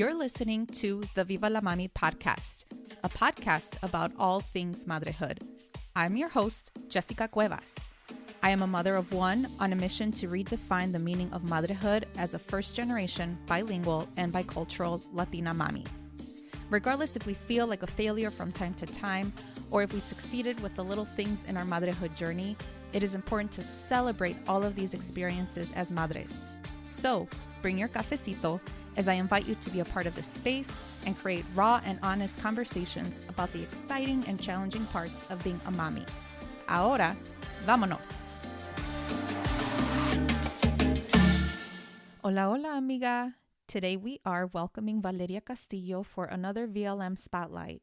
You're listening to the Viva la Mami podcast, a podcast about all things madrehood. I'm your host, Jessica Cuevas. I am a mother of one on a mission to redefine the meaning of motherhood as a first-generation, bilingual, and bicultural Latina mami. Regardless if we feel like a failure from time to time, or if we succeeded with the little things in our motherhood journey, it is important to celebrate all of these experiences as madres. So, bring your cafecito as I invite you to be a part of this space and create raw and honest conversations about the exciting and challenging parts of being a mami. Ahora, vámonos. Hola, hola, amiga. Today we are welcoming Valeria Castillo for another VLM Spotlight.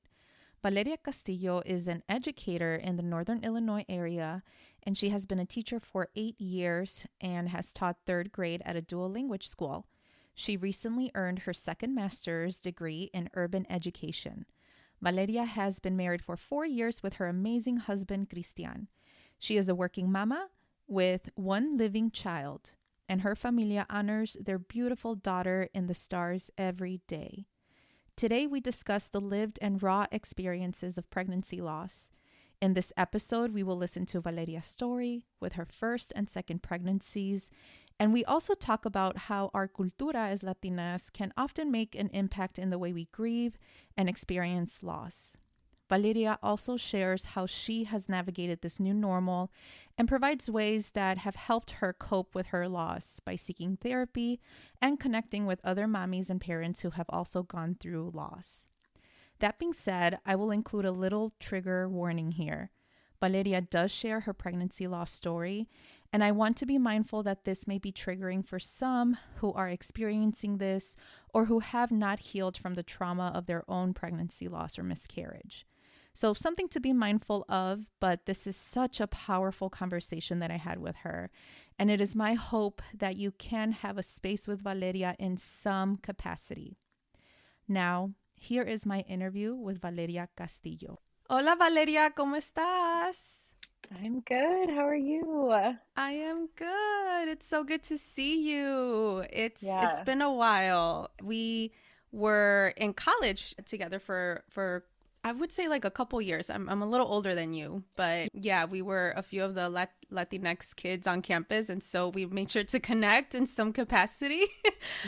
Valeria Castillo is an educator in the Northern Illinois area, and she has been a teacher for 8 years and has taught third grade at a dual language school. She recently earned her second master's degree in urban education. Valeria has been married for 4 years with her amazing husband, Cristian. She is a working mama with one living child, and her familia honors their beautiful daughter in the stars every day. Today, we discuss the lived and raw experiences of pregnancy loss. In this episode, we will listen to Valeria's story with her first and second pregnancies, and we also talk about how our cultura as Latinas can often make an impact in the way we grieve and experience loss. Valeria also shares how she has navigated this new normal and provides ways that have helped her cope with her loss by seeking therapy and connecting with other mommies and parents who have also gone through loss. That being said, I will include a little trigger warning here. Valeria does share her pregnancy loss story, and I want to be mindful that this may be triggering for some who are experiencing this or who have not healed from the trauma of their own pregnancy loss or miscarriage. So something to be mindful of, but this is such a powerful conversation that I had with her. And it is my hope that you can have a space with Valeria in some capacity. Now, here is my interview with Valeria Castillo. Hola Valeria, ¿cómo estás? I'm good. How are you? I am good. It's so good to see you. It's Yeah. been a while. We were in college together for I would say like a couple years. I'm a little older than you, but yeah, we were a few of the Latinx kids on campus, and so we made sure to connect in some capacity.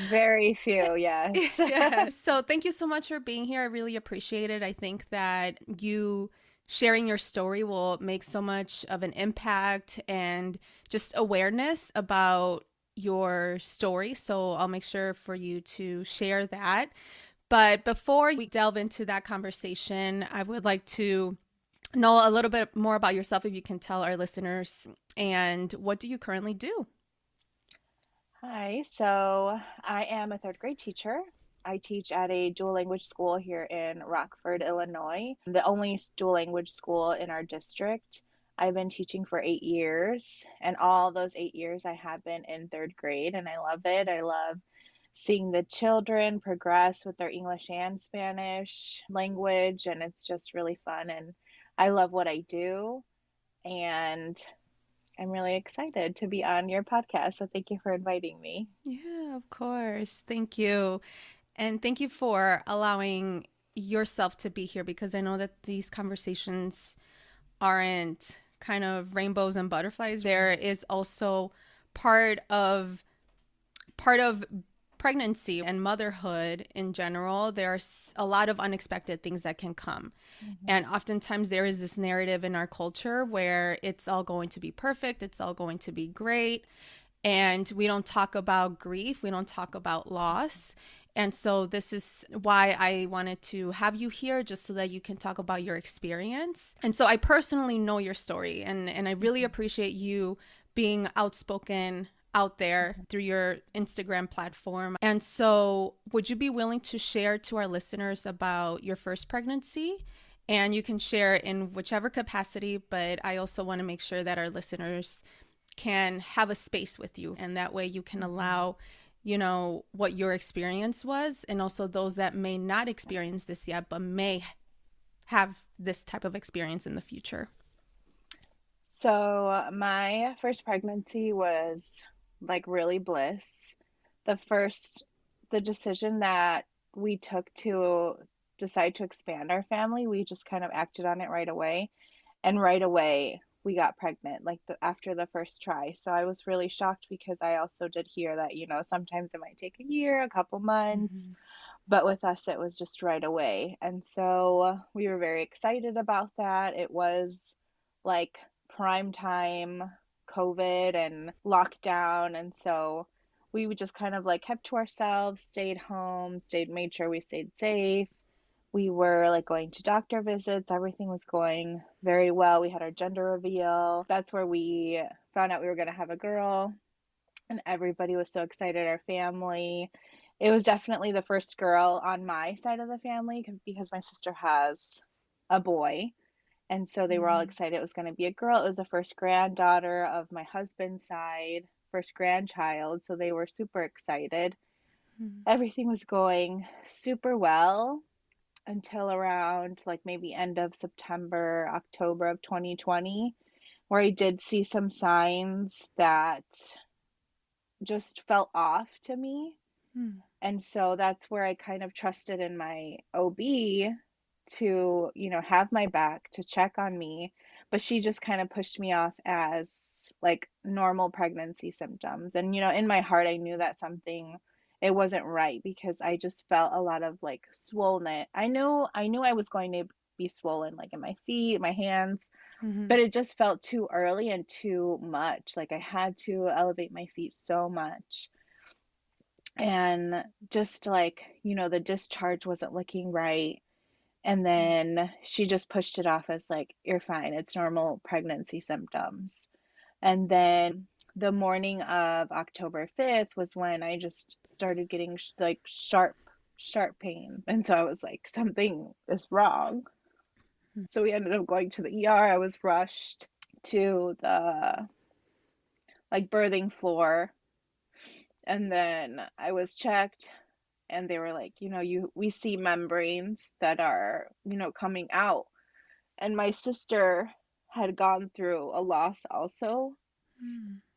Very few, yes. Yeah. So thank you so much for being here. I really appreciate it. I think that you sharing your story will make so much of an impact and just awareness about your story. So I'll make sure for you to share that. But before we delve into that conversation, I would like to know a little bit more about yourself, if you can tell our listeners, and what do you currently do? Hi. So I am a third grade teacher. I teach at a dual language school here in Rockford, Illinois, the only dual language school in our district. I've been teaching for 8 years, and all those 8 years I have been in third grade, and I love it. I love seeing the children progress with their English and Spanish language, and it's just really fun. And I love what I do, and I'm really excited to be on your podcast. So thank you for inviting me. Yeah, of course. Thank you. And thank you for allowing yourself to be here, because I know that these conversations aren't kind of rainbows and butterflies. There is also part of pregnancy and motherhood in general. There's a lot of unexpected things that can come. Mm-hmm. And oftentimes there is this narrative in our culture where it's all going to be perfect. It's all going to be great. And we don't talk about grief. We don't talk about loss. And so this is why I wanted to have you here, just so that you can talk about your experience. And so I personally know your story, and I really appreciate you being outspoken out there through your Instagram platform. And so would you be willing to share to our listeners about your first pregnancy? And you can share in whichever capacity, but I also want to make sure that our listeners can have a space with you, and that way you can allow, you know, what your experience was, and also those that may not experience this yet but may have this type of experience in the future. So my first pregnancy was like really bliss. The decision that we took to decide to expand our family, we just kind of acted on it right away. And right away, we got pregnant, like after the first try. So I was really shocked because I also did hear that, sometimes it might take a year, a couple months, Mm-hmm. but with us, it was just right away. And so we were very excited about that. It was like prime time COVID and lockdown. And so we would just kind of like kept to ourselves, stayed home, made sure we stayed safe. We were like going to doctor visits. Everything was going very well. We had our gender reveal. That's where we found out we were going to have a girl, and everybody was so excited. Our family. It was definitely the first girl on my side of the family because my sister has a boy. And so they were all Mm-hmm. excited it was going to be a girl. It was the first granddaughter of my husband's side, first grandchild. So they were super excited. Everything was going super well until around like maybe end of September, October of 2020, where I did see some signs that just felt off to me. Mm-hmm. And so that's where I kind of trusted in my OB to, have my back, to check on me. But she just kind of pushed me off as like normal pregnancy symptoms. And, in my heart, I knew that it wasn't right because I just felt a lot of like swollen. I knew I was going to be swollen like in my feet, my hands, Mm-hmm. but it just felt too early and too much. Like I had to elevate my feet so much. And just like, the discharge wasn't looking right. And then she just pushed it off as like, you're fine. It's normal pregnancy symptoms. And then the morning of October 5th was when I just started getting like sharp pain. And so I was like, something is wrong. So we ended up going to the ER. I was rushed to the like birthing floor. And then I was checked and they were like, we see membranes that are, coming out. And my sister had gone through a loss also.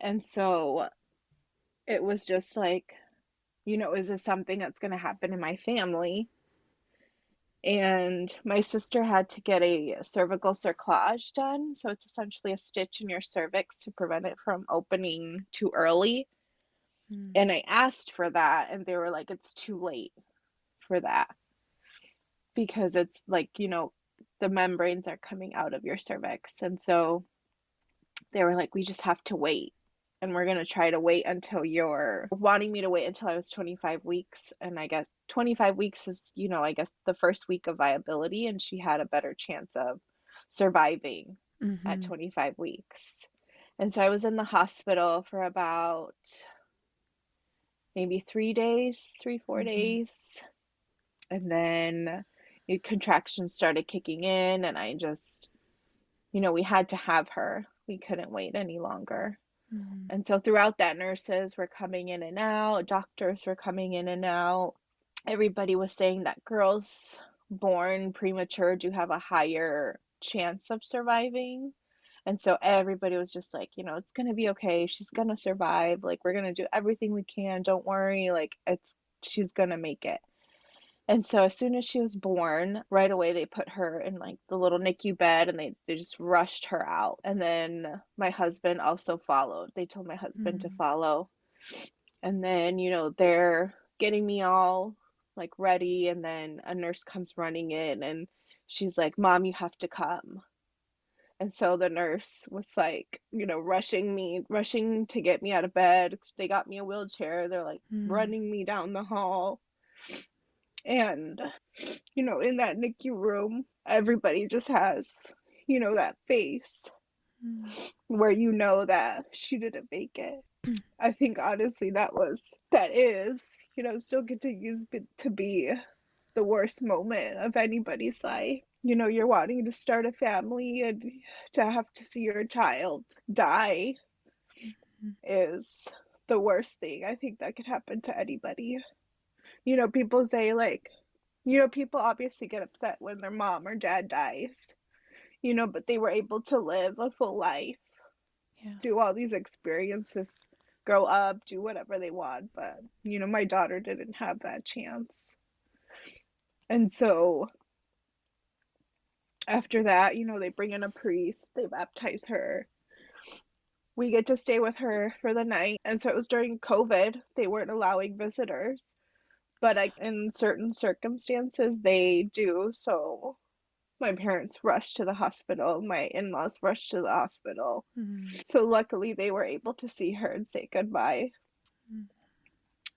And so it was just like, is this something that's going to happen in my family? And my sister had to get a cervical cerclage done. So it's essentially a stitch in your cervix to prevent it from opening too early. Mm-hmm. And I asked for that, and they were like, it's too late for that because it's like, the membranes are coming out of your cervix. And so they were like, we just have to wait. And we're going to try to wait until you're wanting me to wait until I was 25 weeks. And I guess 25 weeks is, I guess the first week of viability. And she had a better chance of surviving at Mm-hmm. 25 weeks. And so I was in the hospital for about maybe 3 days, 4 days. And then contractions started kicking in. And I just, we had to have her. We couldn't wait any longer. Mm-hmm. And so throughout that, nurses were coming in and out, doctors were coming in and out. Everybody was saying that girls born premature do have a higher chance of surviving. And so everybody was just like, it's going to be okay. She's going to survive. Like, we're going to do everything we can. Don't worry. Like, she's going to make it. And so as soon as she was born, right away they put her in like the little NICU bed and they just rushed her out. And then my husband also followed. They told my husband to Mm-hmm. follow. And then, they're getting me all like ready. And then a nurse comes running in and she's like, Mom, you have to come. And so the nurse was like, rushing to get me out of bed. They got me a wheelchair. They're like running me down the hall. And in that NICU room, everybody just has, that face where that she didn't make it. I think honestly that is, still continues to be the worst moment of anybody's life. You're wanting to start a family and to have to see your child die is the worst thing I think that could happen to anybody. People say like, people obviously get upset when their mom or dad dies, but they were able to live a full life, Yeah. do all these experiences, grow up, do whatever they want. But, my daughter didn't have that chance. And so after that, they bring in a priest, they baptize her. We get to stay with her for the night. And so it was during COVID, they weren't allowing visitors, but in certain circumstances, they do. So my parents rushed to the hospital, my in-laws rushed to the hospital. So luckily, they were able to see her and say goodbye,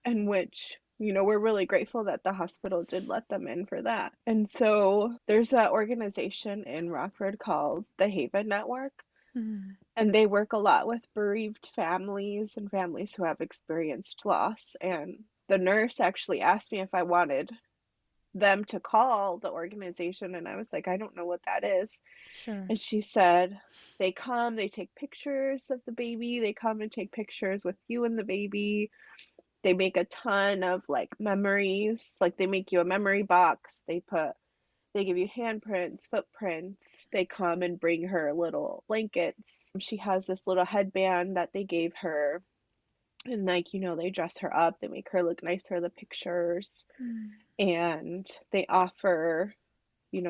and which we're really grateful that the hospital did let them in for that. And so there's an organization in Rockford called the Haven Network, and they work a lot with bereaved families and families who have experienced loss. And the nurse actually asked me if I wanted them to call the organization, and I was like, I don't know what that is. Sure. And she said, they come, they take pictures of the baby, they come and take pictures with you and the baby. They make a ton of like memories, like they make you a memory box. They give you handprints, footprints. They come and bring her little blankets. She has this little headband that they gave her. And like, they dress her up, they make her look nice for the pictures. And they offer,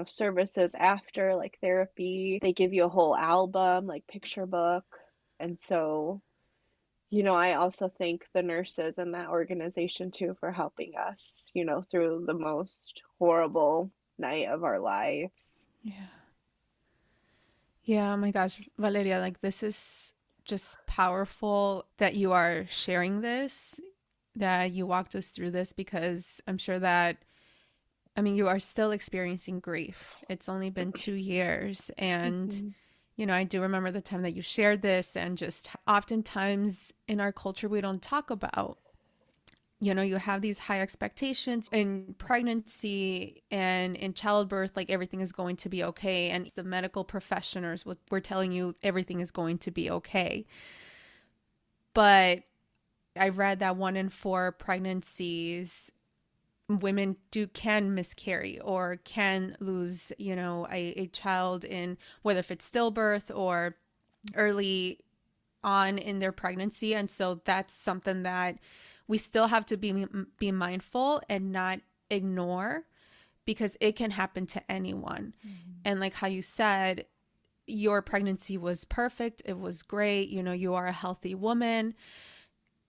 services after, like therapy. They give you a whole album, like picture book. And so, I also thank the nurses in that organization too for helping us, through the most horrible night of our lives. Yeah. Yeah, oh my gosh, Valeria, like this is just powerful that you are sharing this, that you walked us through this, because I'm sure that, I mean, you are still experiencing grief. It's only been 2 years. And, I do remember the time that you shared this, and just oftentimes in our culture, we don't talk about, you have these high expectations in pregnancy and in childbirth, like everything is going to be okay. And the medical professionals were telling you everything is going to be okay. But I read that 1 in 4 pregnancies, women can miscarry or can lose, a child, in whether if it's stillbirth or early on in their pregnancy. And so that's something that we still have to be mindful and not ignore, because it can happen to anyone. And like how you said, your pregnancy was perfect. It was great. You are a healthy woman.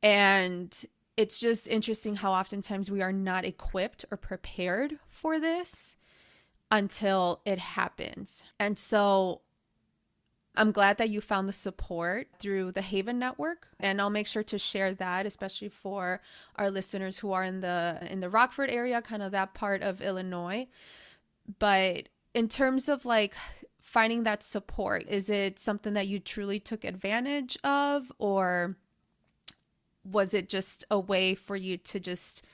And it's just interesting how oftentimes we are not equipped or prepared for this until it happens. And so I'm glad that you found the support through the Haven Network, and I'll make sure to share that, especially for our listeners who are in the Rockford area, kind of that part of Illinois. But in terms of like finding that support, is it something that you truly took advantage of, or was it just a way for you to just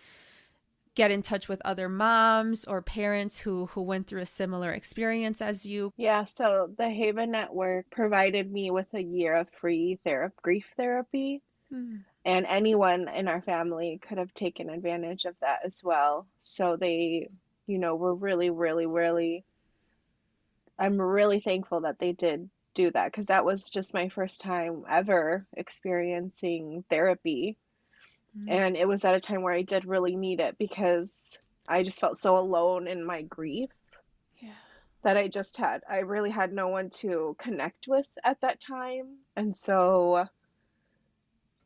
get in touch with other moms or parents who went through a similar experience as you? Yeah, so the Haven Network provided me with a year of free grief therapy, and anyone in our family could have taken advantage of that as well. So they, were really, really, really, I'm really thankful that they did do that, because that was just my first time ever experiencing therapy. And it was at a time where I did really need it, because I just felt so alone in my grief. Yeah. That I really had no one to connect with at that time. And so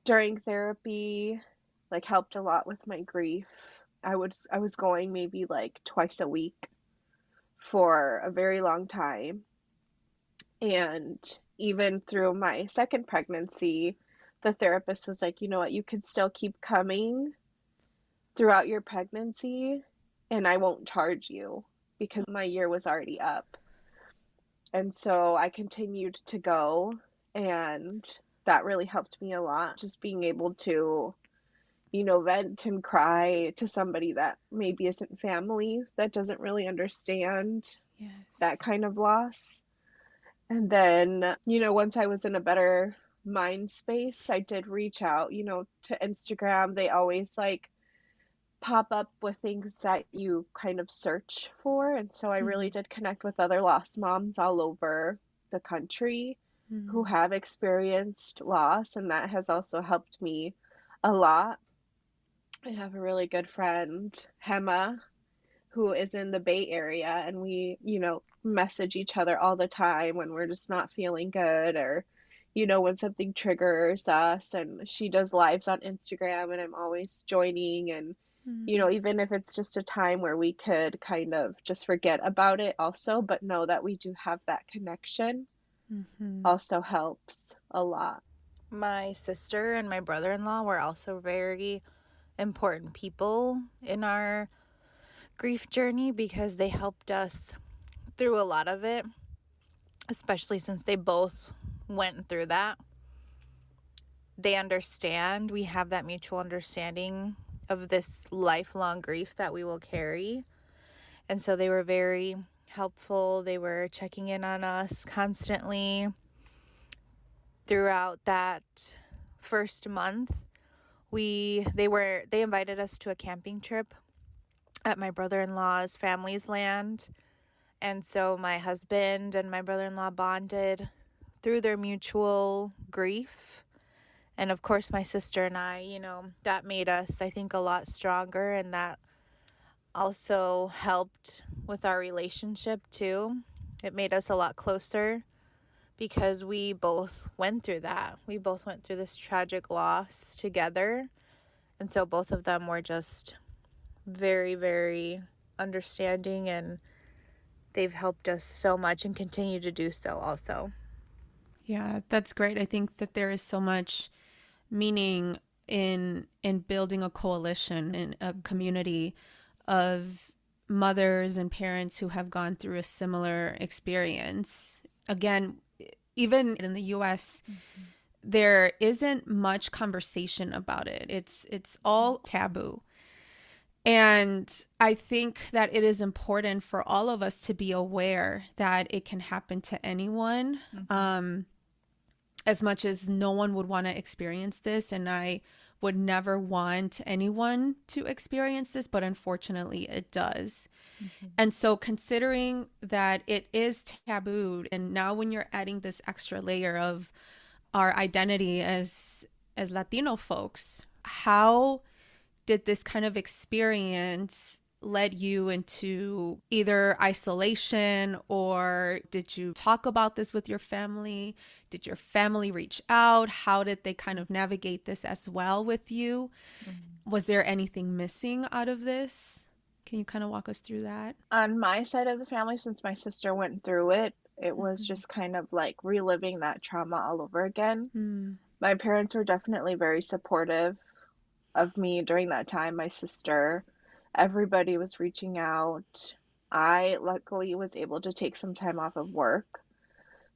during therapy, like helped a lot with my grief. I was going maybe like twice a week for a very long time. And even through my second pregnancy, the therapist was like, you know what, you could still keep coming throughout your pregnancy, and I won't charge you, because my year was already up. And so I continued to go, and that really helped me a lot. Just being able to, vent and cry to somebody that maybe isn't family, that doesn't really understand that kind of loss. And then, once I was in a better mind space, I did reach out, to Instagram. They always like pop up with things that you kind of search for. And so I really did connect with other lost moms all over the country who have experienced loss. And that has also helped me a lot. I have a really good friend, Hema, who is in the Bay Area, and we, message each other all the time when we're just not feeling good, or, when something triggers us. And she does lives on Instagram, and I'm always joining. And, Mm-hmm. even if it's just a time where we could kind of just forget about it also, but know that we do have that connection Mm-hmm. also helps a lot. My sister and my brother-in-law were also very important people in our grief journey because they helped us through a lot of it, especially since they both went through that. They understand. We have that mutual understanding of this lifelong grief that we will carry. And so they were very helpful. They were checking in on us constantly throughout that first month. They invited us to a camping trip at my brother-in-law's family's land. And so my husband and my brother-in-law bonded through their mutual grief. And of course, my sister and I, that made us, I think, a lot stronger. And that also helped with our relationship too. It made us a lot closer because we both went through that. We both went through this tragic loss together. And so both of them were just very, very understanding, and they've helped us so much and continue to do so also. Yeah, that's great. I think that there is so much meaning in building a coalition in a community of mothers and parents who have gone through a similar experience. Again, even in the US, there isn't much conversation about it. It's all taboo. And I think that it is important for all of us to be aware that it can happen to anyone. As much as no one would want to experience this, and I would never want anyone to experience this, but unfortunately it does. And so considering that it is tabooed, and now when you're adding this extra layer of our identity as Latino folks, how did this kind of experience led you into either isolation, or did you talk about this with your family? Did your family reach out? How did they kind of navigate this as well with you? Was there anything missing out of this? Can you kind of walk us through that? On my side of the family, since my sister went through it, it was Mm-hmm. just kind of like reliving that trauma all over again. Mm. My parents were definitely very supportive of me during that time. My sister, everybody was reaching out. I luckily was able to take some time off of work.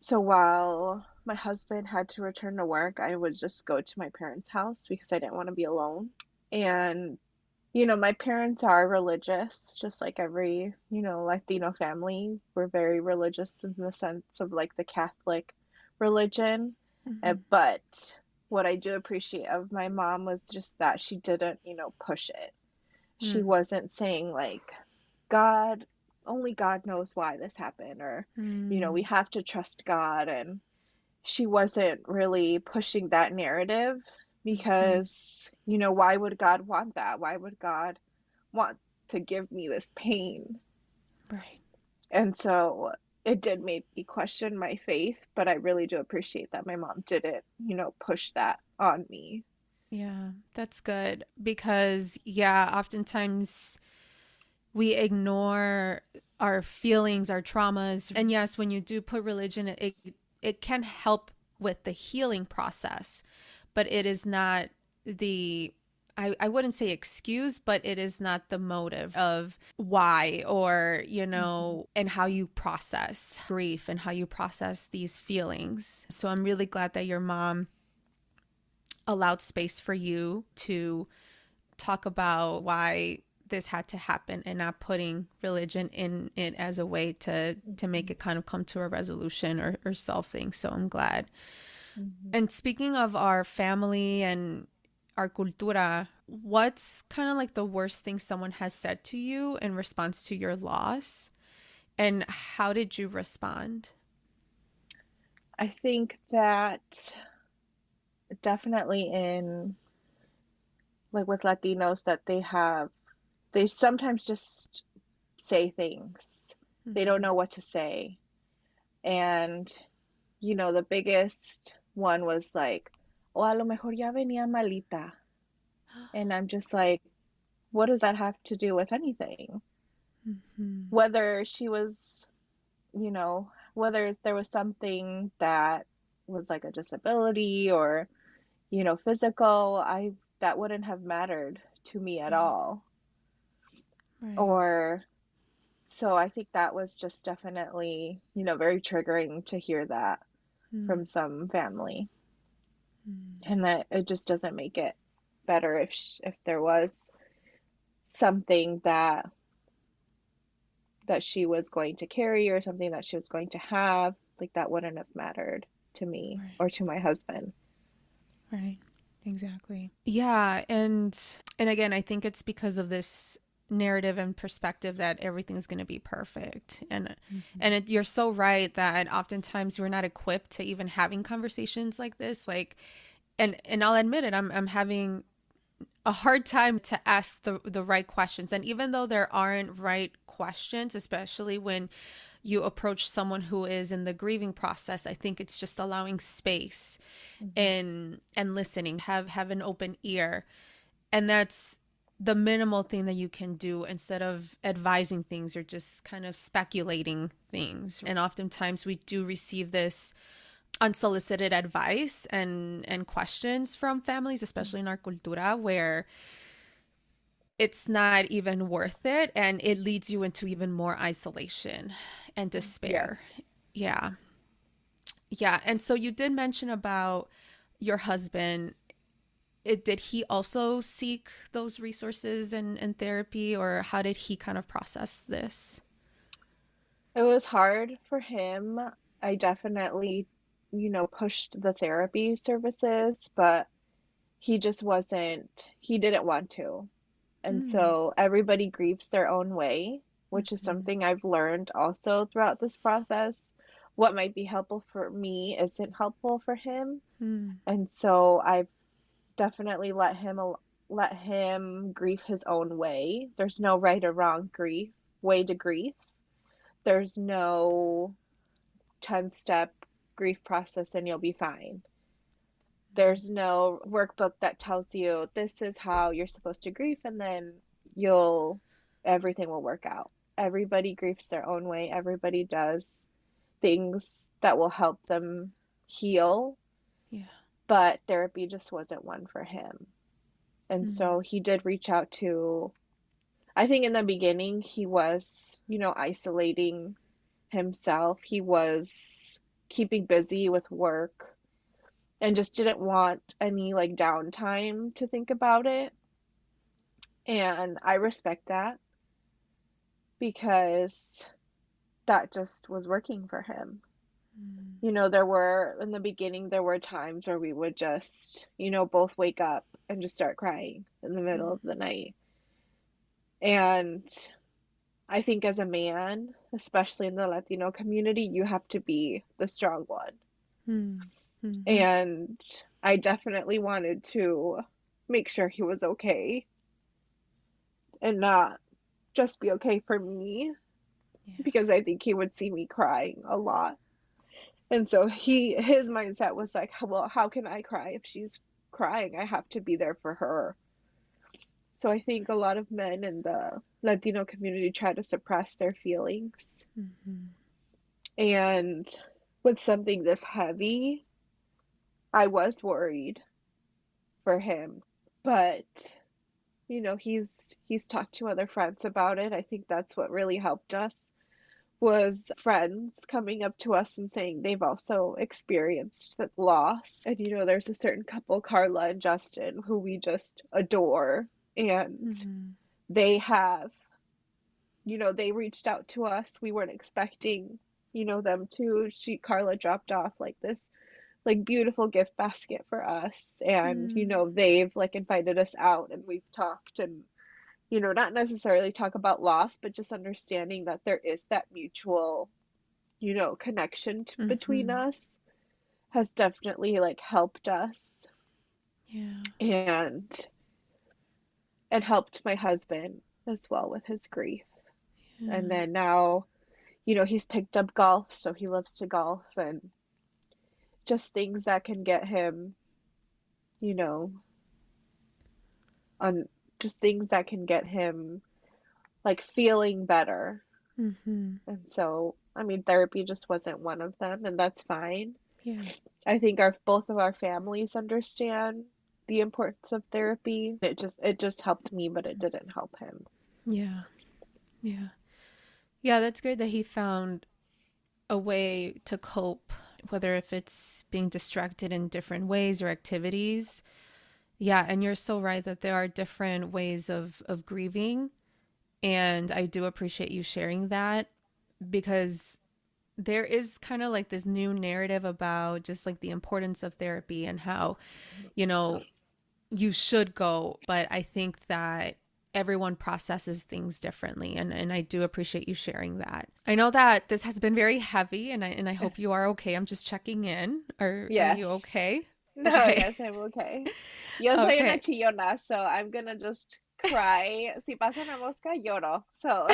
So while my husband had to return to work, I would just go to my parents' house because I didn't want to be alone. And my parents are religious, just like every, Latino family. We're very religious in the sense of like the Catholic religion. Mm-hmm. But what I do appreciate of my mom was just that she didn't, push it. She Mm. wasn't saying like, God, only God knows why this happened, or, we Mm. have to trust God. And she wasn't really pushing that narrative Mm. because, why would God want that? Why would God want to give me this pain? Right. And so it did make me question my faith, but I really do appreciate that my mom didn't, push that on me. Yeah, that's good because, yeah, oftentimes we ignore our feelings, our traumas. And yes, when you do put religion, it can help with the healing process, but it is not the I wouldn't say excuse, but it is not the motive of why, or, and how you process grief and how you process these feelings. So I'm really glad that your mom allowed space for you to talk about why this had to happen and not putting religion in it as a way to make it kind of come to a resolution or solving. So I'm glad. Mm-hmm. And speaking of our family and our cultura, what's kind of like the worst thing someone has said to you in response to your loss? And how did you respond? I think that definitely in like with Latinos that they sometimes just say things. They don't know what to say. And, you know, the biggest one was like, o a lo mejor ya venía malita. And I'm just like, what does that have to do with anything? Whether she was, you know, whether there was something that was like a disability or, you know, physical, that wouldn't have mattered to me at all. Right. Or so I think that was just definitely, you know, very triggering to hear that from some family. And that it just doesn't make it better if there was something that she was going to carry or something that she was going to have, like that wouldn't have mattered to me Right. or to my husband. Right. Exactly. Yeah, and again, I think it's because of this narrative and perspective that everything's going to be perfect. And you're so right that oftentimes we're not equipped to even having conversations like this. Like, and I'll admit it, I'm having a hard time to ask the right questions. And even though there aren't right questions, especially when you approach someone who is in the grieving process, I think it's just allowing space and listening, have an open ear. And that's the minimal thing that you can do instead of advising things or just kind of speculating things. And oftentimes we do receive this unsolicited advice and questions from families, especially in our cultura, where it's not even worth it and it leads you into even more isolation and despair. Yes. Yeah. And so you did mention about your husband. Did he also seek those resources and therapy, or how did he kind of process this? It was hard for him. I definitely, you know, pushed the therapy services, but he just he didn't want to. And so everybody grieves their own way, which is something I've learned also throughout this process. What might be helpful for me isn't helpful for him. And so I've definitely let him grieve his own way. There's no right or wrong way to grieve. There's no 10-step grief process and you'll be fine. There's no workbook that tells you this is how you're supposed to grieve and then everything will work out. Everybody grieves their own way. Everybody does things that will help them heal. Yeah. But therapy just wasn't one for him. And so he did reach out to, I think in the beginning he was, you know, isolating himself. He was keeping busy with work and just didn't want any like downtime to think about it. And I respect that because that just was working for him. You know, in the beginning, there were times where we would just, you know, both wake up and just start crying in the middle of the night. And I think as a man, especially in the Latino community, you have to be the strong one. And I definitely wanted to make sure he was okay and not just be okay for me, because I think he would see me crying a lot. And so his mindset was like, well, how can I cry if she's crying? I have to be there for her. So I think a lot of men in the Latino community try to suppress their feelings. And with something this heavy, I was worried for him. But, you know, he's talked to other friends about it. I think that's what really helped us, was friends coming up to us and saying they've also experienced that loss. And, you know, there's a certain couple, Carla and Justin, who we just adore. And they have, you know, they reached out to us. We weren't expecting, you know, them to. Carla dropped off like this, like, beautiful gift basket for us. And, you know, they've like invited us out and we've talked and, you know, not necessarily talk about loss, but just understanding that there is that mutual, you know, connection between us has definitely like helped us. And helped my husband as well with his grief. And Yeah. then now, he's picked up golf, so he loves to golf, and just things that can get him, you know, on just things that can get him like feeling better. Mm-hmm. And so, I mean, therapy just wasn't one of them, and that's fine. Yeah. I think our both of our families understand the importance of therapy. It just helped me, but it didn't help him. Yeah. Yeah. Yeah, that's great that he found a way to cope, whether if it's being distracted in different ways or activities. Yeah, and you're so right that there are different ways of grieving, and I do appreciate you sharing that because there is kind of like this new narrative about just like the importance of therapy and how, you know, you should go, but I think that everyone processes things differently, and I do appreciate you sharing that. I know that this has been very heavy, and I hope you are okay. I'm just checking in. Are you Yes. okay? No, Okay. yes, I'm okay. Yo soy una Okay. chillona, so I'm gonna just cry. Si pasa una mosca, lloro. So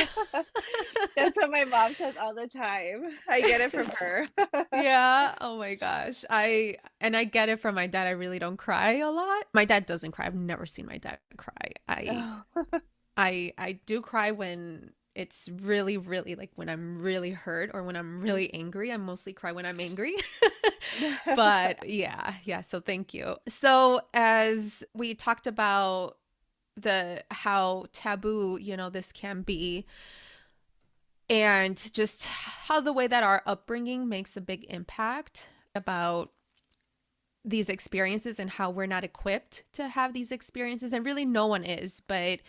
that's what my mom says all the time. I get it from her. Yeah. Oh my gosh. I get it from my dad. I really don't cry a lot. My dad doesn't cry. I've never seen my dad cry. Oh. I do cry when it's really, really like when I'm really hurt or when I'm really angry. I mostly cry when I'm angry. But yeah, yeah. So thank you. So as we talked about the how taboo, this can be, and just how the way that our upbringing makes a big impact about these experiences and how we're not equipped to have these experiences, and really no one is, but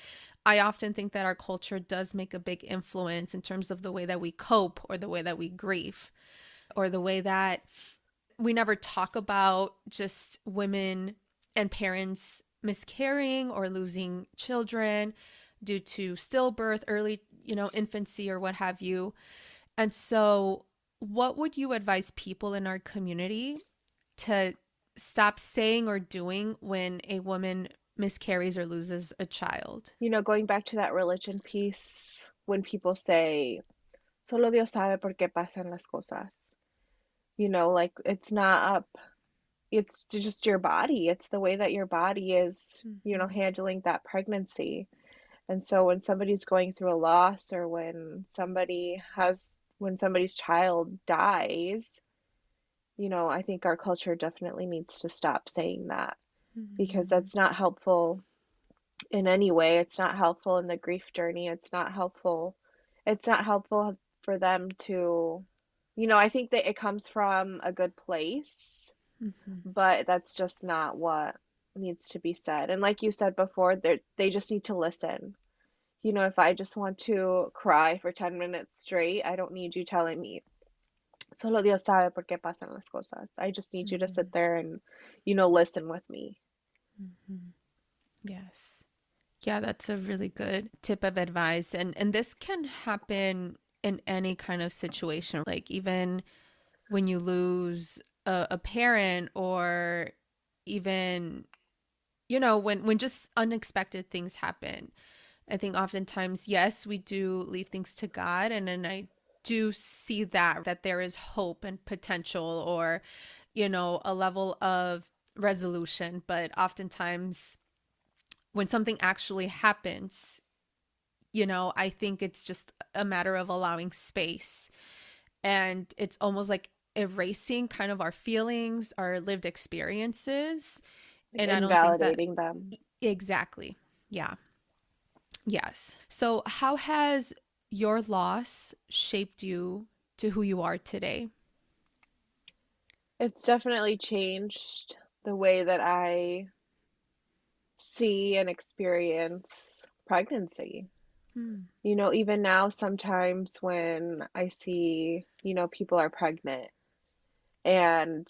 I often think that our culture does make a big influence in terms of the way that we cope or the way that we grieve or the way that we never talk about just women and parents miscarrying or losing children due to stillbirth, early, infancy or what have you. And so, what would you advise people in our community to stop saying or doing when a woman miscarries or loses a child? Going back to that religion piece, when people say, solo Dios sabe por qué pasan las cosas, like it's not up, it's just your body. It's the way that your body is, Mm-hmm. handling that pregnancy. And so when somebody's going through a loss or when somebody's child dies, I think our culture definitely needs to stop saying that because Mm-hmm. that's not helpful in any way. It's not helpful in the grief journey. It's not helpful. It's not helpful for them to, I think that it comes from a good place, Mm-hmm. but that's just not what needs to be said. And like you said before, they just need to listen. If I just want to cry for 10 minutes straight, I don't need you telling me, solo Dios sabe por qué pasan las cosas. I just need you to Mm-hmm. sit there and, listen with me. Mm-hmm. Yes. Yeah, that's a really good tip of advice. And this can happen in any kind of situation, like even when you lose a parent, or even, when just unexpected things happen. I think oftentimes, yes, we do leave things to God. And then I do see that there is hope and potential, or, a level of resolution. But oftentimes, when something actually happens, I think it's just a matter of allowing space. And it's almost like erasing kind of our feelings, our lived experiences. Like And I don't think that invalidating them. exactly. Yeah. Yes. So, how has your loss shaped you to who you are today? It's definitely changed the way that I see and experience pregnancy. Hmm. Even now, sometimes when I see, people are pregnant and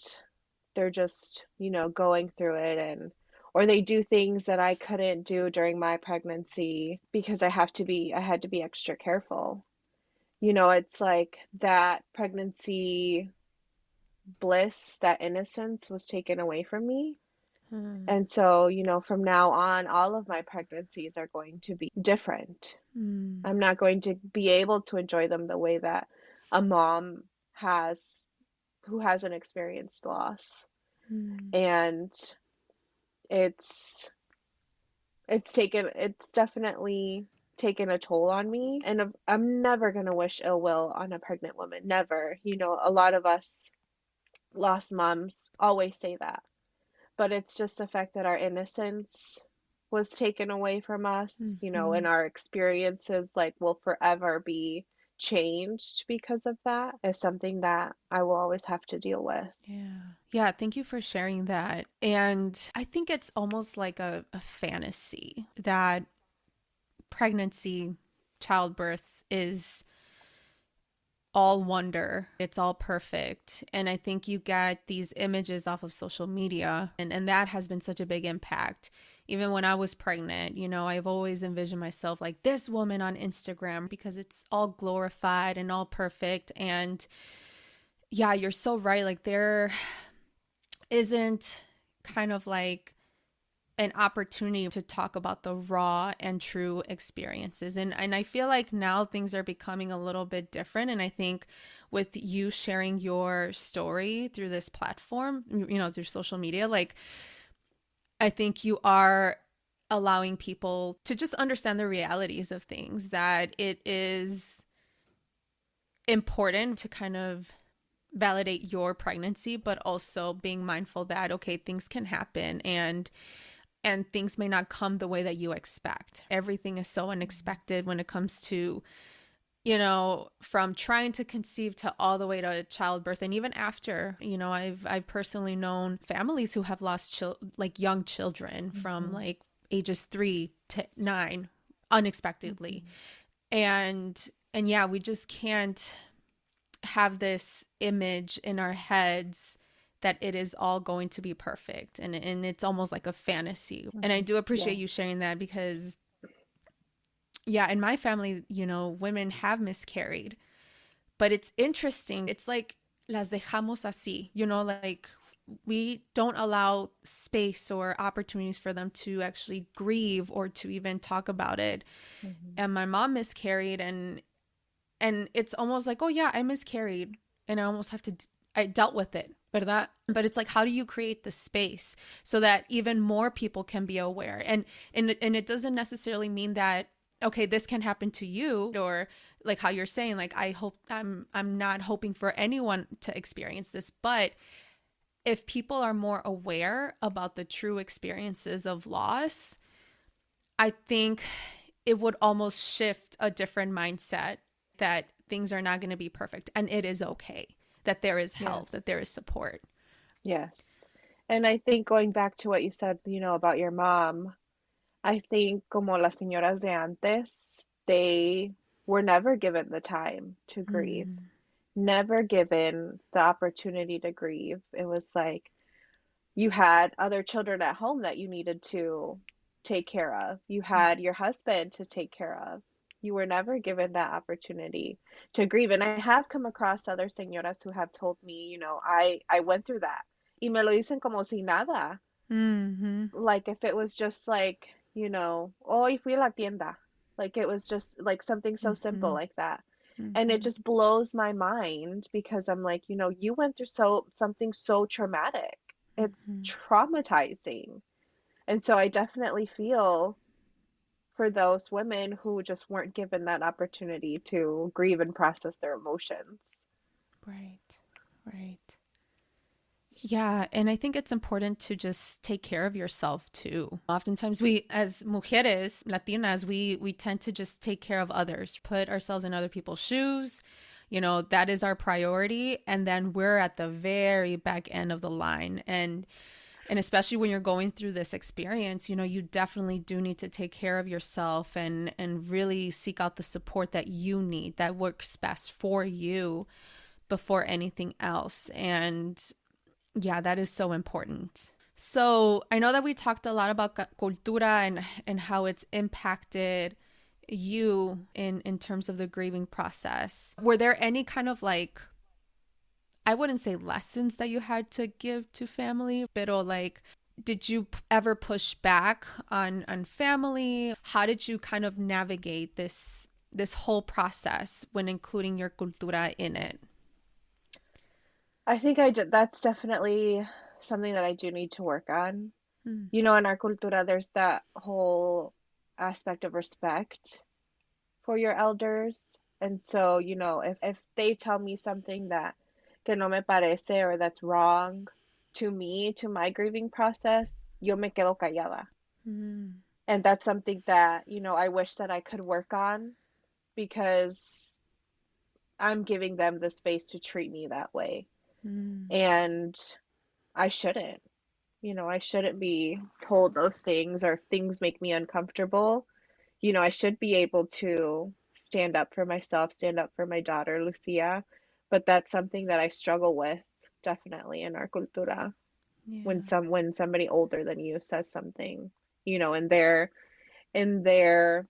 they're just, going through it, or they do things that I couldn't do during my pregnancy because I had to be extra careful. It's like that pregnancy bliss, that innocence was taken away from me. And so, from now on, all of my pregnancies are going to be different. I'm not going to be able to enjoy them the way that a mom has who hasn't experienced loss. And it's it's definitely taken a toll on me. And I'm never going to wish ill will on a pregnant woman. Never. A lot of us lost moms always say that. But it's just the fact that our innocence was taken away from us, and our experiences will forever be changed because of that is something that I will always have to deal with. Yeah, thank you for sharing that. And I think it's almost like a fantasy that pregnancy, childbirth is all wonder. It's all perfect. And I think you get these images off of social media, and that has been such a big impact. Even when I was pregnant, I've always envisioned myself like this woman on Instagram because it's all glorified and all perfect. And yeah, you're so right. Like there isn't kind of like an opportunity to talk about the raw and true experiences. And I feel like now things are becoming a little bit different. And I think with you sharing your story through this platform, through social media, like I think you are allowing people to just understand the realities of things, that it is important to kind of validate your pregnancy, but also being mindful that, okay, things can happen and things may not come the way that you expect. Everything is so unexpected when it comes to, from trying to conceive to all the way to childbirth. And even after, I've personally known families who have lost young children from like ages 3 to 9 unexpectedly. And yeah, we just can't have this image in our heads that it is all going to be perfect, and it's almost like a fantasy. And I do appreciate you sharing that, because yeah, in my family, women have miscarried, but it's interesting. It's like las dejamos así, like we don't allow space or opportunities for them to actually grieve or to even talk about it. And my mom miscarried, and it's almost like, oh yeah, I miscarried, and I dealt with it, ¿verdad? But it's like, how do you create the space so that even more people can be aware? And it doesn't necessarily mean that, okay, this can happen to you, or like how you're saying, like, I'm not hoping for anyone to experience this, but if people are more aware about the true experiences of loss, I think it would almost shift a different mindset that things are not going to be perfect, and it is okay, that there is help, that there is support. Yes. And I think going back to what you said, about your mom, I think como las señoras de antes, they were never given the time to grieve, never given the opportunity to grieve. It was like you had other children at home that you needed to take care of. You had your husband to take care of. You were never given that opportunity to grieve. And I have come across other señoras who have told me, I went through that. Y me lo dicen como si nada. Like if it was just like, hoy fui a la tienda. Like it was just like something so simple like that. And it just blows my mind, because I'm like, you went through something so traumatic. It's traumatizing. And so I definitely feel for those women who just weren't given that opportunity to grieve and process their emotions. Right. Yeah, and I think it's important to just take care of yourself too. Oftentimes we, as mujeres, Latinas, we tend to just take care of others, put ourselves in other people's shoes. That is our priority. And then we're at the very back end of the line. And especially when you're going through this experience, you definitely do need to take care of yourself and really seek out the support that you need, that works best for you before anything else. And yeah, that is so important. So I know that we talked a lot about cultura and how it's impacted you in terms of the grieving process. Were there any kind of I wouldn't say lessons that you had to give to family, but like did you ever push back on family? How did you kind of navigate this whole process when including your cultura in it? I think that's definitely something that I do need to work on. Mm. You know, in our cultura, there's that whole aspect of respect for your elders. And so, you know, if they tell me something that que no me parece or that's wrong to me, to my grieving process, yo me quedo callada. Mm. And that's something that, you know, I wish that I could work on because I'm giving them the space to treat me that way. Mm. And I shouldn't. You know, I shouldn't be told those things, or if things make me uncomfortable, you know, I should be able to stand up for myself, stand up for my daughter, Lucia. But that's something that I struggle with definitely in our cultura. Yeah. When somebody older than you says something, you know, and their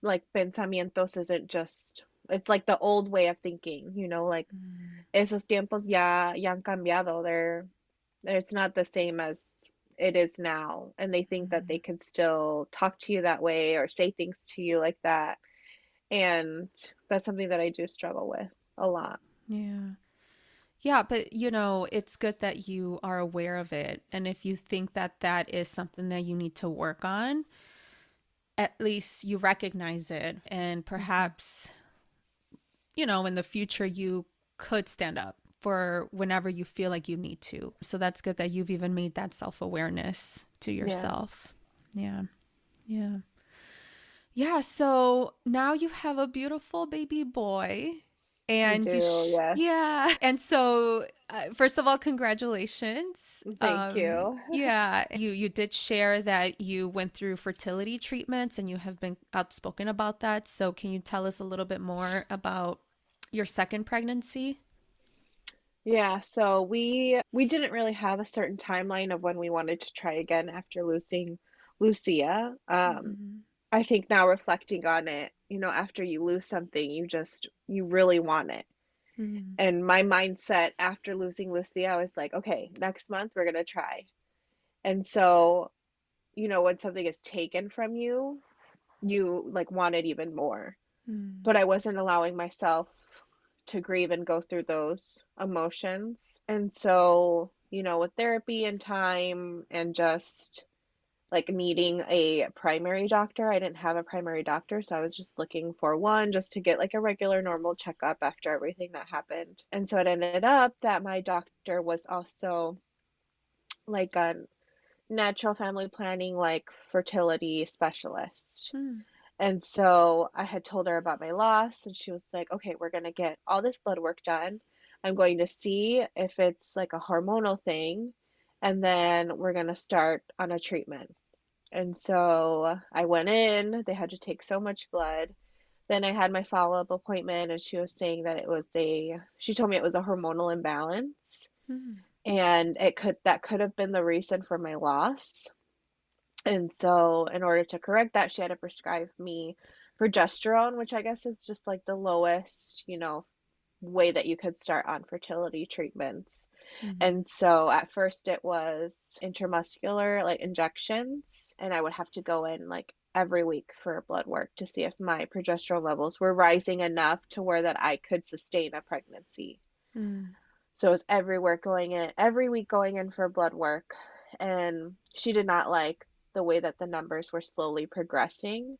like pensamientos isn't just, it's like the old way of thinking, you know, like Mm. esos tiempos ya han cambiado. It's not the same as it is now, and they think that they Mm. could still talk to you that way or say things to you like that. And that's something that I do struggle with a lot. Yeah. Yeah, but you know, it's good that you are aware of it. And if you think that that is something that you need to work on, at least you recognize it. And Mhm. perhaps, you know, in the future, you could stand up for whenever you feel like you need to. So that's good that you've even made that self awareness to Yes, yourself. Yeah. Yeah. Yeah. So now you have a beautiful baby boy. I And do. Yes. yeah. And so, first of all, congratulations. Thank you. Yeah, you did share that you went through fertility treatments and you have been outspoken about that. So, can you tell us a little bit more about your second pregnancy? Yeah, so we didn't really have a certain timeline of when we wanted to try again after losing Lucia. Mm-hmm. I think now reflecting on it, you know, after you lose something, you really want it. Mm-hmm. And my mindset after losing Lucia, I was like, okay, next month we're gonna try. And so, you know, when something is taken from you, you like want it even more. But I wasn't allowing myself to grieve and go through those emotions. And so, you know, with therapy and time and just like needing a primary doctor, I didn't have a primary doctor, so I was just looking for one just to get like a regular normal checkup after everything that happened. And so it ended up that my doctor was also like a natural family planning, like fertility specialist. Mm-hmm. And so I had told her about my loss, and she was like, okay, we're going to get all this blood work done. I'm going to see if it's like a hormonal thing, and then we're going to start on a treatment. And so I went in, they had to take so much blood. Then I had my follow-up appointment, and she was saying that she told me it was a hormonal imbalance, Mm-hmm. and that could have been the reason for my loss. And so, in order to correct that, she had to prescribe me progesterone, which I guess is just like the lowest, you know, way that you could start on fertility treatments. Mm-hmm. And so, at first, it was intramuscular, like injections, and I would have to go in like every week for blood work to see if my progesterone levels were rising enough to where that I could sustain a pregnancy. Mm-hmm. So it's every week going in for blood work. And she did not like the way that the numbers were slowly progressing.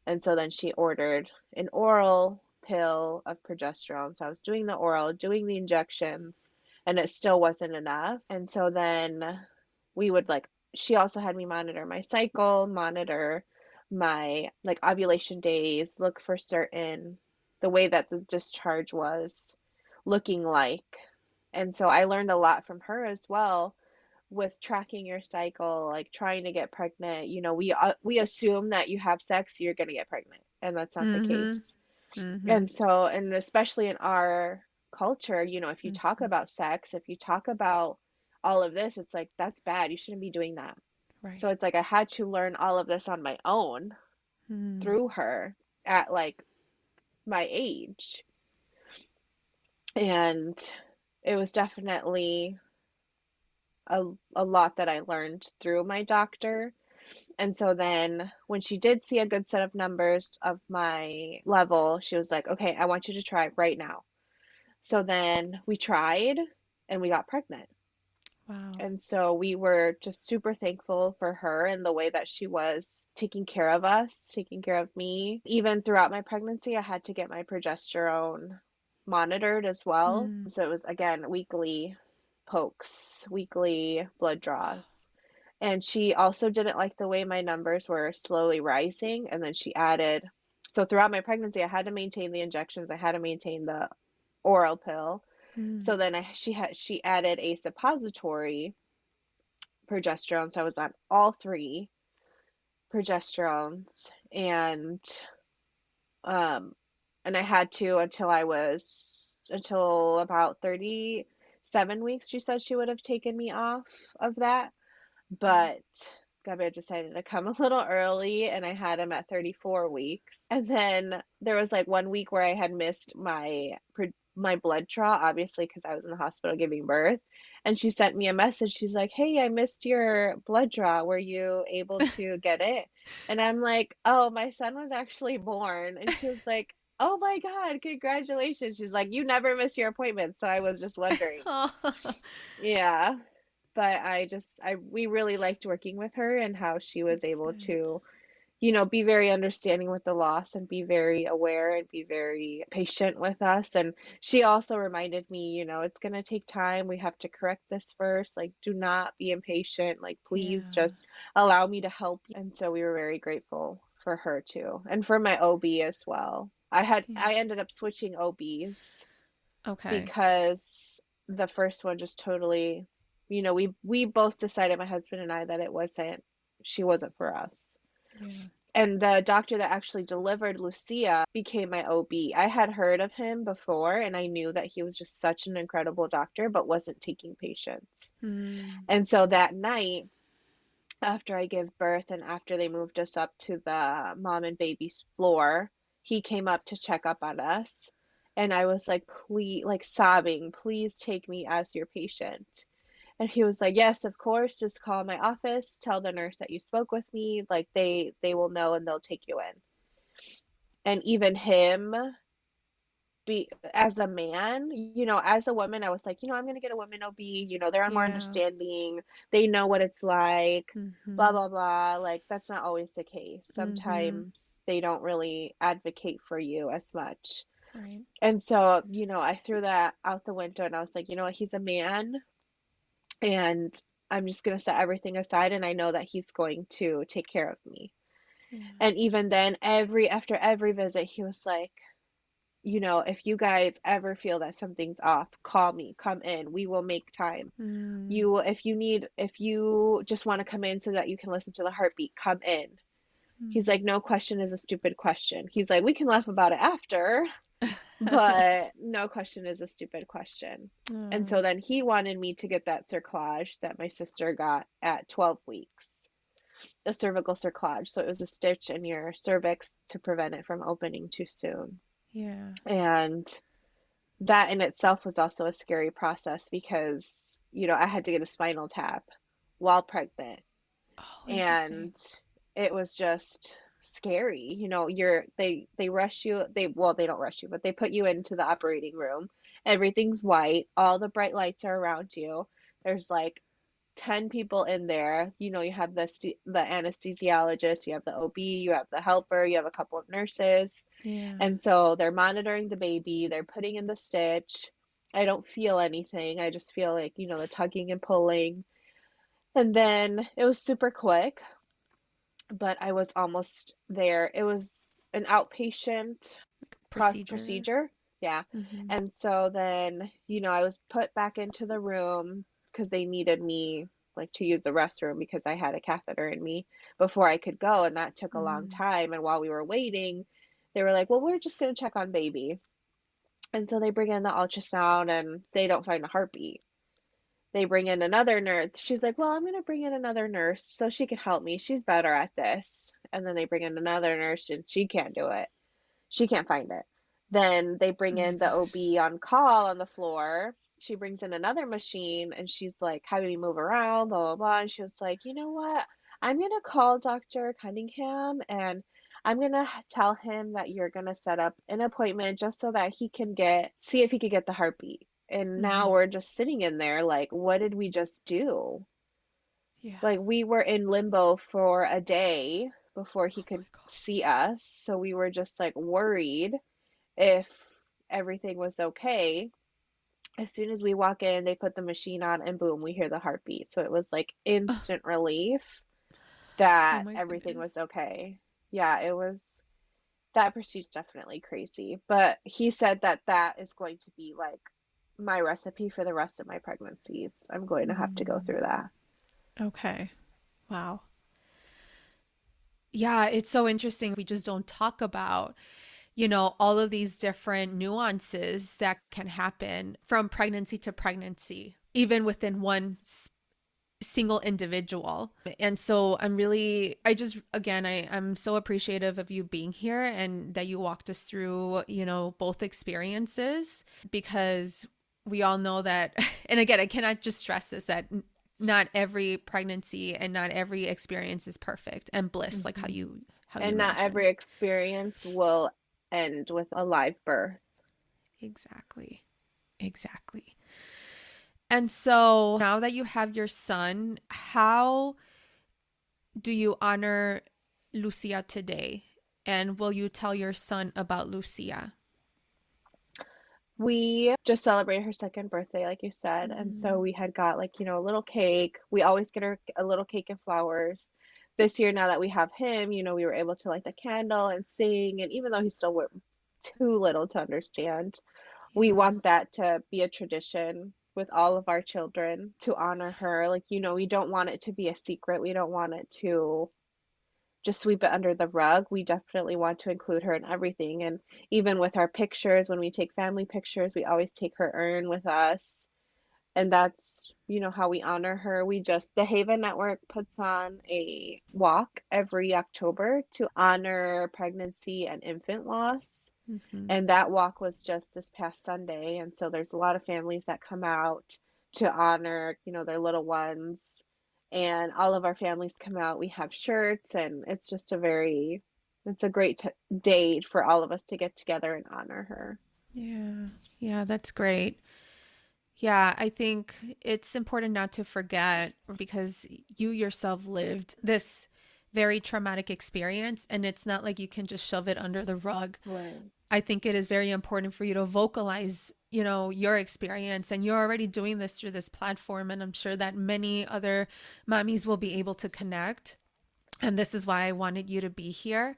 And so then she ordered an oral pill of progesterone. So I was doing the oral, doing the injections, and it still wasn't enough. And so then we would like, she also had me monitor my cycle, monitor my like ovulation days, look for certain, the way that the discharge was looking like. And so I learned a lot from her as well with tracking your cycle, like trying to get pregnant. You know, we assume that you have sex, you're going to get pregnant, and that's not the Mm-hmm. case. Mm-hmm. And so, and especially in our culture, you know, if you talk Mm-hmm. about sex, if you talk about all of this, it's like that's bad. You shouldn't be doing that. Right. So it's like I had to learn all of this on my own Mm-hmm. through her at like my age. And it was definitely a lot that I learned through my doctor. And so then when she did see a good set of numbers of my level, she was like, okay, I want you to try right now. So then we tried and we got pregnant. Wow. And so we were just super thankful for her and the way that she was taking care of us, taking care of me. Even throughout my pregnancy, I had to get my progesterone monitored as well. Mm. So it was, again, weekly pokes, weekly blood draws. And she also didn't like the way my numbers were slowly rising. And then she added, so throughout my pregnancy, I had to maintain the injections, I had to maintain the oral pill. Mm. So then she added a suppository progesterone. So I was on all three progesterones, and um and I had to until about 37 weeks. She said she would have taken me off of that, but Gabriel decided to come a little early, and I had him at 34 weeks. And then there was like 1 week where I had missed my blood draw, obviously, because I was in the hospital giving birth. And she sent me a message. She's like, "Hey, I missed your blood draw. Were you able to get it?" And I'm like, "Oh, my son was actually born." And she was like, "Oh my God, congratulations." She's like, "You never miss your appointment." So I was just wondering. Oh. Yeah. But we really liked working with her and how she was That's able good. to, be very understanding with the loss and be very aware and be very patient with us. And she also reminded me, it's going to take time. We have to correct this first. Like, do not be impatient. Like, please Yeah. just allow me to help you. And so we were very grateful for her too, and for my OB as well. Yeah. I ended up switching OBs Okay. because the first one just totally, we both decided, my husband and I, that she wasn't for us. Yeah. And the doctor that actually delivered Lucia became my OB. I had heard of him before, and I knew that he was just such an incredible doctor, but wasn't taking patients. Mm. And so that night, after I gave birth and after they moved us up to the mom and baby's floor, he came up to check up on us. And I was like, please, like sobbing, please take me as your patient. And he was like, yes, of course, just call my office, tell the nurse that you spoke with me, like they will know and they'll take you in. And even him, be as a man, as a woman, I was like, I'm gonna get a woman OB, they're more Yeah. understanding, they know what it's like, blah Mhm. blah blah. Like, that's not always the case. Mhm. Sometimes they don't really advocate for you as much. Right. And so, I threw that out the window and I was like, you know what, he's a man, and I'm just gonna set everything aside, and I know that he's going to take care of me. Yeah. And even then, after every visit, he was like, if you guys ever feel that something's off, call me, come in, we will make time. Mm. If you just want to come in so that you can listen to the heartbeat, come in. He's Mm. like, no question is a stupid question. He's like, we can laugh about it after, but no question is a stupid question. And so Oh. then he wanted me to get that cerclage that my sister got at 12 weeks, a cervical cerclage. So it was a stitch in your cervix to prevent it from opening too soon. Yeah. And that in itself was also a scary process because, I had to get a spinal tap while pregnant. Oh, interesting. And it was just scary. They rush you, they don't rush you, but they put you into the operating room. Everything's white, all the bright lights are around you. There's like 10 people in there. You have the anesthesiologist, you have the OB, you have the helper, you have a couple of nurses. Yeah. And so they're monitoring the baby, they're putting in the stitch. I don't feel anything. I just feel like, the tugging and pulling. And then it was super quick, but I was almost there. It was an outpatient Procedure. procedure. Yeah. Mhm. And so then, I was put back into the room because they needed me like to use the restroom because I had a catheter in me before I could go. And that took a long Mm. time. And while we were waiting, they were like, well, we're just going to check on baby. And so they bring in the ultrasound and they don't find a heartbeat. They bring in another nurse. She's like, well, I'm going to bring in another nurse so she can help me. She's better at this. And then they bring in another nurse and she can't do it. She can't find it. Then they Oh bring my in the gosh. OB on call on the floor. she brings in another machine and she's like having me move around, blah, blah, blah. And she was like, you know what? I'm going to call Dr. Cunningham and I'm going to tell him that you're going to set up an appointment just so that he can see if he could get the heartbeat. And now Mhm. we're just sitting in there like, what did we just do? Yeah. Like we were in limbo for a day before he Oh my could God. see us. So we were just like worried if everything was okay. As soon as we walk in, they put the machine on and boom, we hear the heartbeat. So it was like instant relief Oh that my everything goodness. was okay. Yeah, it was that pursuit's definitely crazy. But he said that that is going to be like my recipe for the rest of my pregnancies. I'm going to have to go Mm. through that. Okay. Wow. Yeah, it's so interesting. We just don't talk about, all of these different nuances that can happen from pregnancy to pregnancy, even within one single individual. And so I'm so appreciative of you being here and that you walked us through, both experiences, because we all know that, and again, I cannot just stress this, that not every pregnancy and not every experience is perfect and bliss, like how Mhm. you And not every mentioned. experience will end with a live birth. Exactly. Exactly. And so now that you have your son, how do you honor Lucia today? And will you tell your son about Lucia? We just celebrated her second birthday, like you said. And so Mm, we had got like, a little cake. We always get her a little cake and flowers. This year, now that we have him, we were able to light the candle and sing. And even though he's still too little to understand, we yeah. want that to be a tradition with all of our children to honor her. Like, we don't want it to be a secret. We don't want it to just sweep it under the rug. We definitely want to include her in everything. And even with our pictures, when we take family pictures, we always take her urn with us. And that's, how we honor her. The Haven Network puts on a walk every October to honor pregnancy and infant loss. Mm-hmm. And that walk was just this past Sunday. And so there's a lot of families that come out to honor, their little ones. And all of our families come out. We have shirts, and it's just it's a great day for all of us to get together and honor her. Yeah. Yeah, that's great. Yeah, I think it's important not to forget, because you yourself lived this very traumatic experience, and it's not like you can just shove it under the rug. Right. I think it is very important for you to vocalize, your experience, and you're already doing this through this platform, and I'm sure that many other mommies will be able to connect. And this is why I wanted you to be here.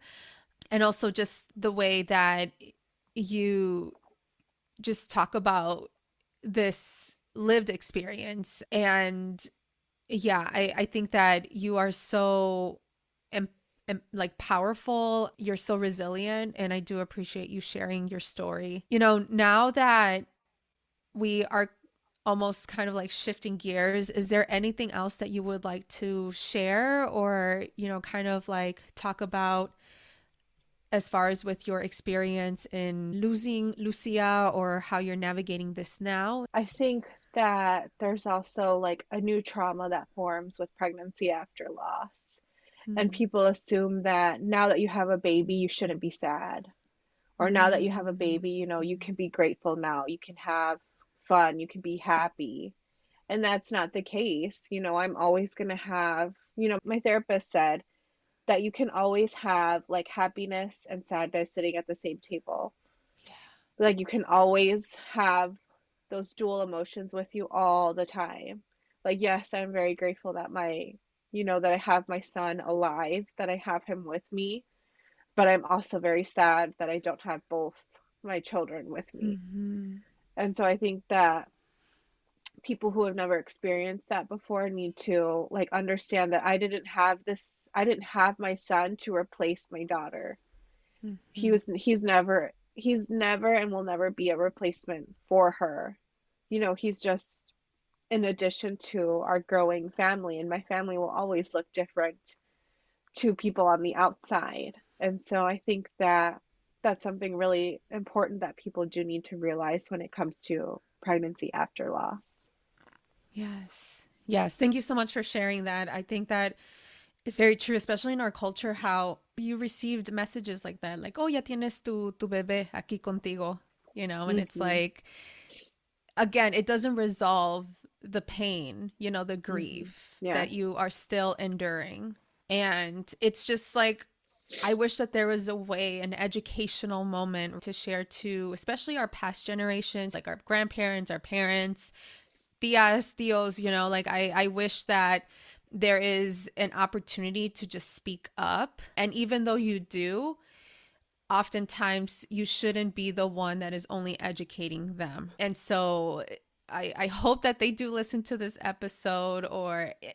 And also just the way that you just talk about this lived experience. And yeah, I think that you are so like powerful. You're so resilient. And I do appreciate you sharing your story. Now that we are almost kind of like shifting gears, is there anything else that you would like to share, or, kind of like talk about as far as with your experience in losing Lucia, or how you're navigating this now? I think that there's also like a new trauma that forms with pregnancy after loss. And Mm. people assume that now that you have a baby, you shouldn't be sad. Or now that you have a Mm. baby, you can be grateful now. You can have fun. You can be happy. And that's not the case. I'm always going to have, my therapist said that you can always have like happiness and sadness sitting at the same table. Like you can always have those dual emotions with you all the time. Like, yes, I'm very grateful that that I have my son alive, that I have him with me, but I'm also very sad that I don't have both my children with me. Mm-hmm. And so I think that people who have never experienced that before need to like understand that I didn't have my son to replace my daughter. Mm-hmm. He's never and will never be a replacement for her. He's just in addition to our growing family, and my family will always look different to people on the outside. And so I think that that's something really important that people do need to realize when it comes to pregnancy after loss. Yes. Yes. Thank you so much for sharing that. I think that is very true, especially in our culture, how you received messages like that, like, oh, ya tienes tu bebé aquí contigo, and it's Mm-hmm. like, again, it doesn't resolve the pain, the Mm-hmm. grief that Yes. you are still enduring. And it's just like, I wish that there was a way, an educational moment to share to, especially our past generations, like our grandparents, our parents, tias, tios, like I wish that there is an opportunity to just speak up. And even though you do, oftentimes you shouldn't be the one that is only educating them. And so I hope that they do listen to this episode,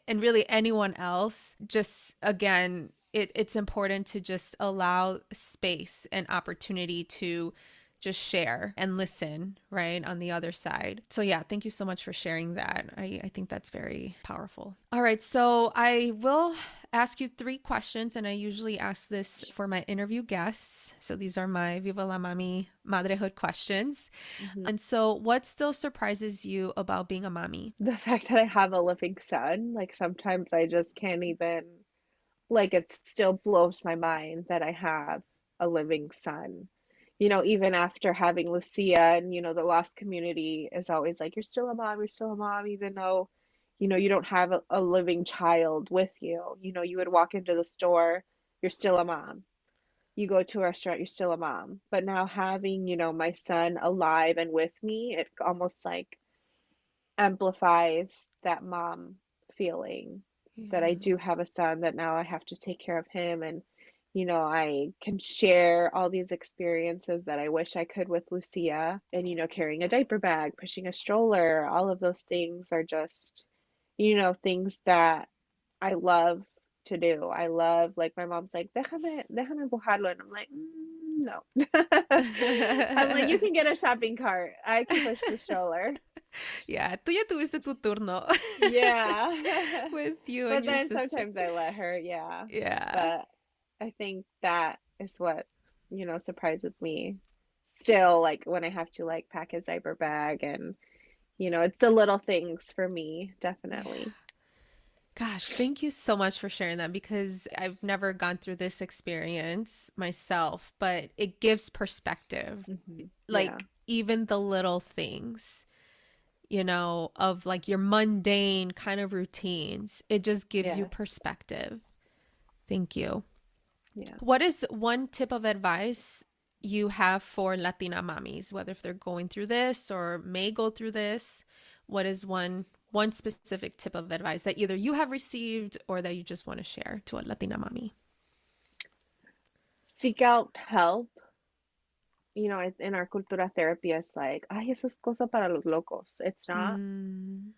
and really anyone else. Just again, it's important to just allow space and opportunity to just share and listen, right, on the other side. So yeah, thank you so much for sharing that. I think that's very powerful. All right, so I will ask you 3 questions, and I usually ask this for my interview guests. So these are my Viva la Mami Madrehood questions. Mm-hmm. And so what still surprises you about being a mommy? The fact that I have a living son, like sometimes I just can't even, like it still blows my mind that I have a living son. Even after having Lucia, and the lost community is always like, you're still a mom, you're still a mom, even though, you don't have a living child with you. You would walk into the store, you're still a mom. You go to a restaurant, you're still a mom. But now having, my son alive and with me, it almost like amplifies that mom feeling that I Yeah. do have a son, that now I have to take care of him. And, I can share all these experiences that I wish I could with Lucia. And, carrying a diaper bag, pushing a stroller, all of those things are just, things that I love to do. I love, like, my mom's like, déjame empujarlo. And I'm like, no. I'm like, you can get a shopping cart. I can push the stroller. Yeah, tú ya tuviste tu turno Yeah. with you and But your then sister. sometimes I let her, yeah. Yeah. But I think that is what, surprises me. Still, like when I have to like pack his diaper bag, and, it's the little things for me, Yeah. definitely. Gosh, thank you so much for sharing that, because I've never gone through this experience myself, but it gives perspective. Yeah. Like even the little things, of like your mundane kind of routines, it just gives you Yes. perspective. Thank you. Yeah. What is one tip of advice you have for Latina mommies, whether if they're going through this or may go through this? What is one specific tip of advice that either you have received or that you just want to share to a Latina mommy? Seek out help. In our cultura, therapy is like, ay, eso es cosa para los locos. It's not. Mm,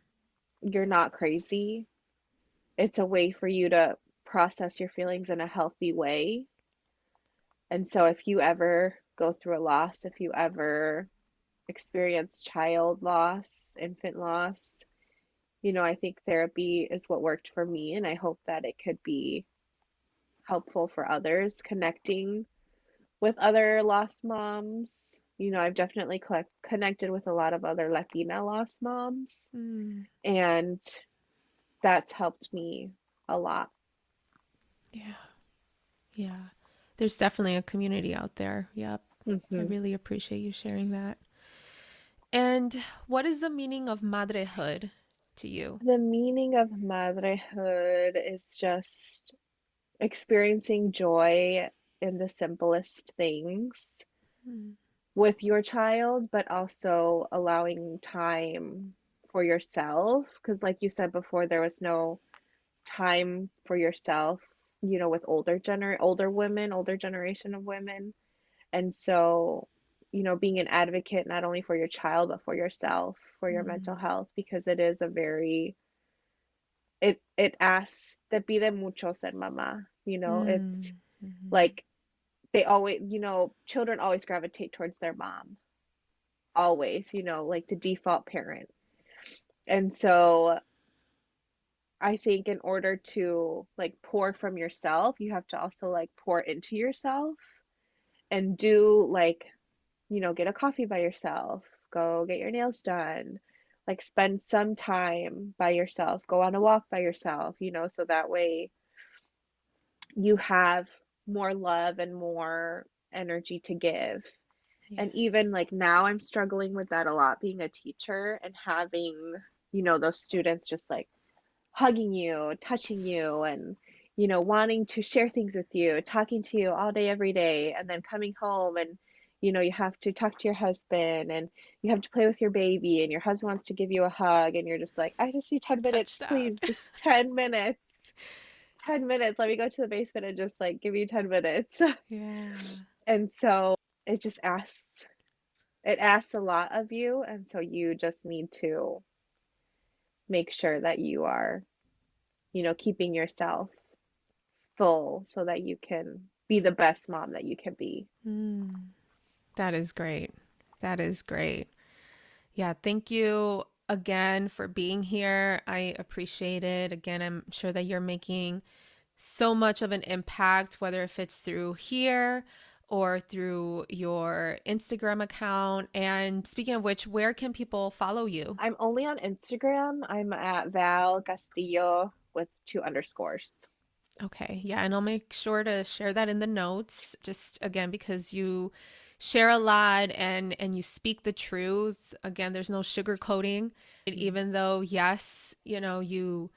You're not crazy. It's a way for you to process your feelings in a healthy way. And so if you ever go through a loss, if you ever experience child loss, infant loss, I think therapy is what worked for me, and I hope that it could be helpful for others, connecting with other lost moms. I've definitely connected with a lot of other Latina lost moms, mm, and that's helped me a lot. yeah. Yeah. There's definitely a community out there. Yep. I Hmm. really appreciate you sharing that. And what is the meaning of madrehood to you? The meaning of motherhood is just experiencing joy in the simplest things Mm, with your child, but also allowing time for yourself. Because, like you said before, there was no time for yourself, with older women, older generation of women. And so, being an advocate not only for your child, but for yourself, for your mental mm, health, because it is a very, it asks te pide mucho ser mamá. It's mm, mhm. like they always, children always gravitate towards their mom, always, like the default parent. And so I think in order to like pour from yourself, you have to also like pour into yourself. and do like, get a coffee by yourself, go get your nails done, like spend some time by yourself, go on a walk by yourself, so that way you have more love and more energy to give. And Yes. even like now I'm struggling with that a lot being a teacher and having, those students just like hugging you, touching you, and wanting to share things with you, talking to you all day, every day, and then coming home and you have to talk to your husband and you have to play with your baby and your husband wants to give you a hug and you're just like, I just need 10 minutes, Touchdown. please, just 10 minutes. 10 minutes. Let me go to the basement and just like give you 10 minutes. Yeah. And so it just asks a lot of you. And so you just need to make sure that you are, keeping yourself full so that you can be the best mom that you can be. That is great. That is great. Yeah, thank you again for being here. I appreciate it. Again, I'm sure that you're making so much of an impact, whether if it's through here or through your Instagram account. And speaking of which, where can people follow you? I'm only on Instagram. I'm at Val Castillo with 2 underscores. Okay. Yeah. And I'll make sure to share that in the notes, just again, because you share a lot and you speak the truth. Again, there's no sugarcoating. Even though, yes, you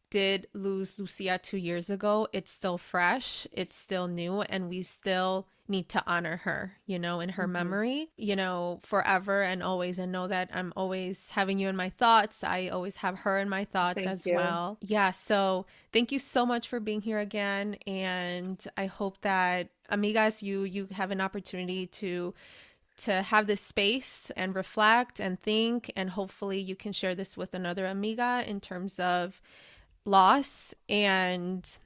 did lose Lucia 2 years ago, it's still fresh, it's still new, and we still need to honor her, in her Mm-hmm. memory, forever and always. And know that I'm always having you in my thoughts. I always have her in my thoughts Thank as you. well. Yeah. So thank you so much for being here again. And I hope that, amigas, you have an opportunity to have this space and reflect and think, and hopefully you can share this with another amiga in terms of loss, and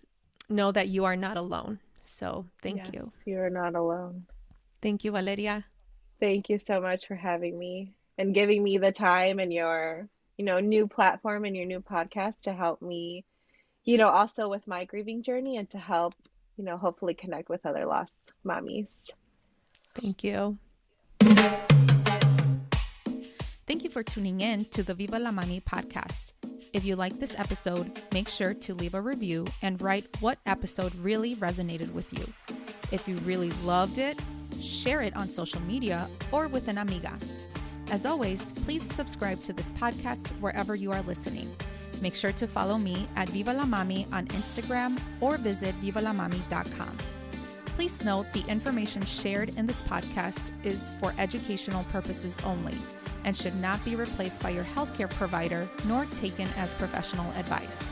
know that you are not alone. So thank you. Yes, you're not alone. Thank you, Valeria. Thank you so much for having me and giving me the time and your, new platform and your new podcast to help me, also with my grieving journey and to help, hopefully connect with other lost mommies. Thank you. Thank you for tuning in to the Viva la Mami podcast. If you like this episode, make sure to leave a review and write what episode really resonated with you. If you really loved it, share it on social media or with an amiga. As always, please subscribe to this podcast wherever you are listening. Make sure to follow me at Viva la Mami on Instagram or visit vivalamami.com. Please note the information shared in this podcast is for educational purposes only and should not be replaced by your healthcare provider nor taken as professional advice.